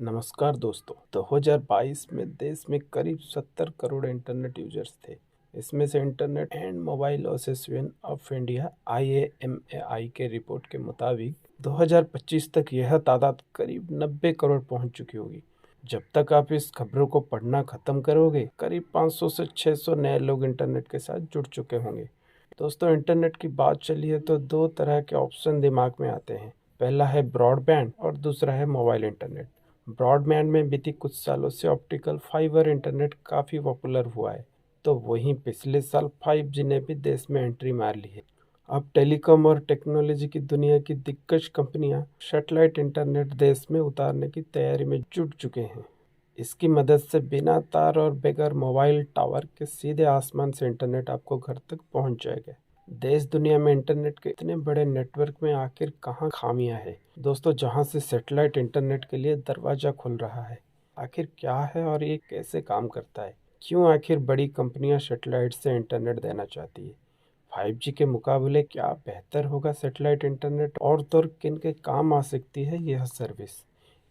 नमस्कार दोस्तों। 2022 में देश में करीब 70 करोड़ इंटरनेट यूजर्स थे। इसमें से internet and mobile association of India IAMAI के रिपोर्ट के मुताबिक 2025 तक यह तादाद करीब 90 करोड़ पहुंच चुकी होगी। जब तक आप इस खबरों को पढ़ना खत्म करोगे, करीब 500 से 600 नए लोग इंटरनेट के साथ जुड़ चुके होंगे। दोस्तों, इंटरनेट की बात चली है तो दो तरह के ऑप्शन दिमाग में आते हैं। पहला है ब्रॉडबैंड और दूसरा है मोबाइल इंटरनेट। ब्रॉडबैंड में बीती कुछ सालों से ऑप्टिकल फाइबर इंटरनेट काफ़ी पॉपुलर हुआ है, तो वहीं पिछले साल 5G ने भी देश में एंट्री मार ली है। अब टेलीकॉम और टेक्नोलॉजी की दुनिया की दिग्गज कंपनियां सैटेलाइट इंटरनेट देश में उतारने की तैयारी में जुट चुके हैं। इसकी मदद से बिना तार और बगैर मोबाइल टावर के सीधे आसमान से इंटरनेट आपको घर तक पहुंच जाएगा। देश दुनिया में इंटरनेट के इतने बड़े नेटवर्क में आखिर कहाँ खामियां है दोस्तों, जहां से सैटेलाइट इंटरनेट के लिए दरवाजा खुल रहा है? आखिर क्या है और ये कैसे काम करता है? क्यों आखिर बड़ी कंपनियां सैटेलाइट से इंटरनेट देना चाहती है? 5G के मुकाबले क्या बेहतर होगा सैटेलाइट इंटरनेट, और तो और किन के काम आ सकती है यह सर्विस?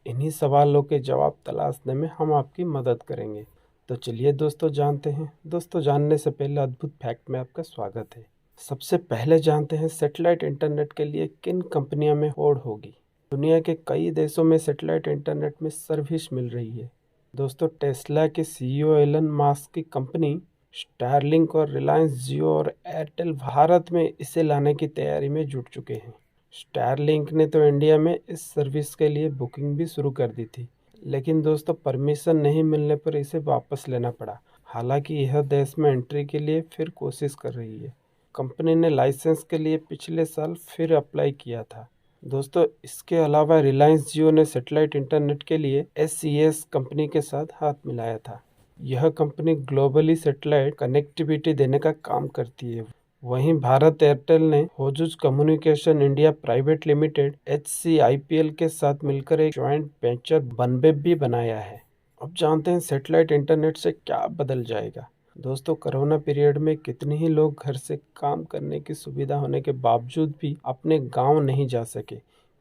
इन्हीं सवालों के जवाब तलाशने में हम आपकी मदद करेंगे। तो चलिए दोस्तों जानते हैं। दोस्तों, जानने से पहले अद्भुत फैक्ट में आपका स्वागत है। सबसे पहले जानते हैं सैटेलाइट इंटरनेट के लिए किन कंपनियों में होड़ होगी। दुनिया के कई देशों में सैटेलाइट इंटरनेट में सर्विस मिल रही है। दोस्तों, टेस्ला के CEO एलन मास्क की कंपनी स्टारलिंक और रिलायंस जियो और एयरटेल भारत में इसे लाने की तैयारी में जुट चुके हैं। स्टारलिंक ने तो इंडिया में इस सर्विस के लिए बुकिंग भी शुरू कर दी थी, लेकिन दोस्तों परमिशन नहीं मिलने पर इसे वापस लेना पड़ा। हालांकि यह देश में एंट्री के लिए फिर कोशिश कर रही है। कंपनी ने लाइसेंस के लिए पिछले साल फिर अप्लाई किया था। दोस्तों, इसके अलावा रिलायंस जियो ने सैटेलाइट इंटरनेट के लिए SES कंपनी के साथ हाथ मिलाया था। यह कंपनी ग्लोबली सैटेलाइट कनेक्टिविटी देने का काम करती है। वहीं भारत एयरटेल ने Hughes Communication India Private Limited HCIPL के साथ मिलकर एक जॉइंट वेंचर बनवेब भी बनाया है। अब जानते हैं सैटेलाइट इंटरनेट से क्या बदल जाएगा। दोस्तों, कोरोना पीरियड में कितने ही लोग घर से काम करने की सुविधा होने के बावजूद भी अपने गांव नहीं जा सके,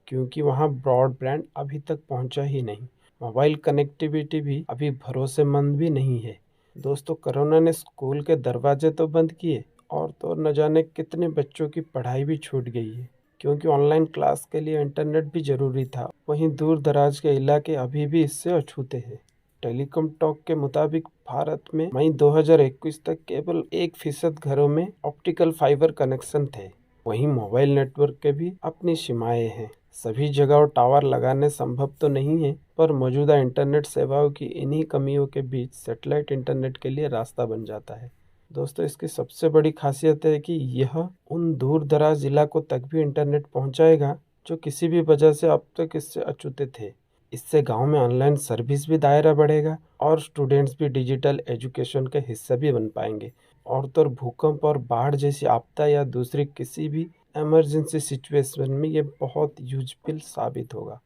क्योंकि वहां ब्रॉडबैंड अभी तक पहुंचा ही नहीं। मोबाइल कनेक्टिविटी भी अभी भरोसेमंद भी नहीं है। दोस्तों, कोरोना ने स्कूल के दरवाजे तो बंद किए, और तो न जाने कितने बच्चों की पढ़ाई भी छूट गई है, क्योंकि ऑनलाइन क्लास के लिए इंटरनेट भी जरूरी था। वहीं दूर दराज के इलाके अभी भी इससे अछूते हैं। टेलीकॉम टॉक के मुताबिक भारत में मई 2021 तक केवल 1% घरों में ऑप्टिकल फाइबर कनेक्शन थे। वहीं मोबाइल नेटवर्क के भी अपनी सीमाएं हैं। सभी जगह टावर लगाने संभव तो नहीं है, पर मौजूदा इंटरनेट सेवाओं की इन्हीं कमियों के बीच सैटेलाइट इंटरनेट के लिए रास्ता बन जाता है। दोस्तों, इसकी सबसे बड़ी खासियत है कि यह उन दूर दराज इलाकों तक भी इंटरनेट पहुंचाएगा जो किसी भी वजह से अब तक इससे अछूते थे। इससे गांव में ऑनलाइन सर्विस भी दायरा बढ़ेगा और स्टूडेंट्स भी डिजिटल एजुकेशन के हिस्सा भी बन पाएंगे। और तो और भूकंप और बाढ़ जैसी आपदा या दूसरी किसी भी इमरजेंसी सिचुएशन में ये बहुत यूजफुल साबित होगा,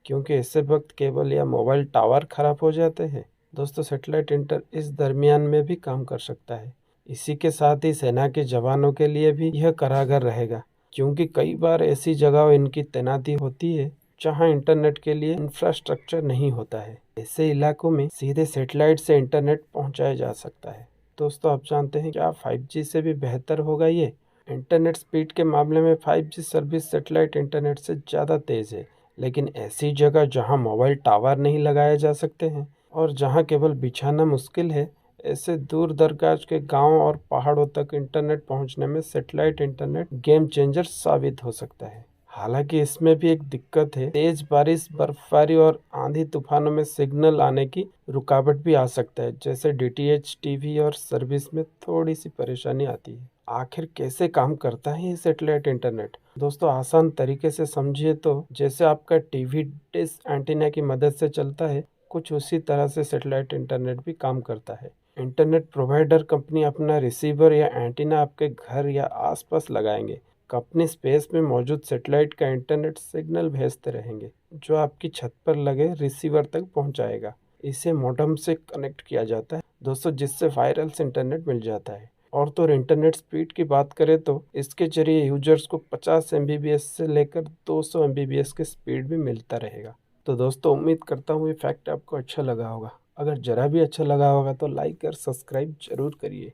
क्योंकि ऐसे वक्त केबल या मोबाइल टावर खराब हो जाते हैं। दोस्तों, सैटेलाइट इंटर इस दरमियान में भी काम कर सकता है। इसी के साथ ही सेना के जवानों के लिए भी यह कारागर रहेगा, क्योंकि कई बार ऐसी जगह इनकी तैनाती होती है जहां इंटरनेट के लिए इंफ्रास्ट्रक्चर नहीं होता है। ऐसे इलाकों में सीधे सैटेलाइट से इंटरनेट पहुंचाया जा सकता है। दोस्तों, आप जानते हैं क्या 5G से भी बेहतर होगा ये? इंटरनेट स्पीड के मामले में 5G सर्विस सैटेलाइट इंटरनेट से ज़्यादा तेज़ है, लेकिन ऐसी जगह जहां मोबाइल टावर नहीं लगाए जा सकते हैं और जहां केबल बिछाना मुश्किल है, ऐसे दूर दराज के गांव और पहाड़ों तक इंटरनेट पहुंचने में सैटेलाइट इंटरनेट गेम चेंजर साबित हो सकता है। हालांकि इसमें भी एक दिक्कत है। तेज बारिश, बर्फबारी और आंधी तूफानों में सिग्नल आने की रुकावट भी आ सकता है, जैसे DTH टीवी और सर्विस में थोड़ी सी परेशानी आती है। आखिर कैसे काम करता है ये सैटेलाइट इंटरनेट? दोस्तों, आसान तरीके से समझिए तो जैसे आपका टीवी डिश एंटीना की मदद से चलता है, कुछ उसी तरह से सैटेलाइट इंटरनेट भी काम करता है। इंटरनेट प्रोवाइडर कंपनी अपना रिसीवर या एंटीना आपके घर या आसपास लगाएंगे। अपनी स्पेस में मौजूद सैटेलाइट का इंटरनेट सिग्नल भेजते रहेंगे, जो आपकी छत पर लगे रिसीवर तक पहुंचाएगा। इसे मॉडेम से कनेक्ट किया जाता है दोस्तों, जिससे वायरलेस इंटरनेट मिल जाता है। और तो इंटरनेट स्पीड की बात करें तो इसके जरिए यूजर्स को 50 एमबीबीएस से लेकर 200 एमबीबीएस की स्पीड भी मिलता रहेगा। तो दोस्तों उम्मीद करता हूँ ये फैक्ट आपको अच्छा लगा होगा। अगर ज़रा भी अच्छा लगा होगा तो लाइक और सब्सक्राइब ज़रूर करिए।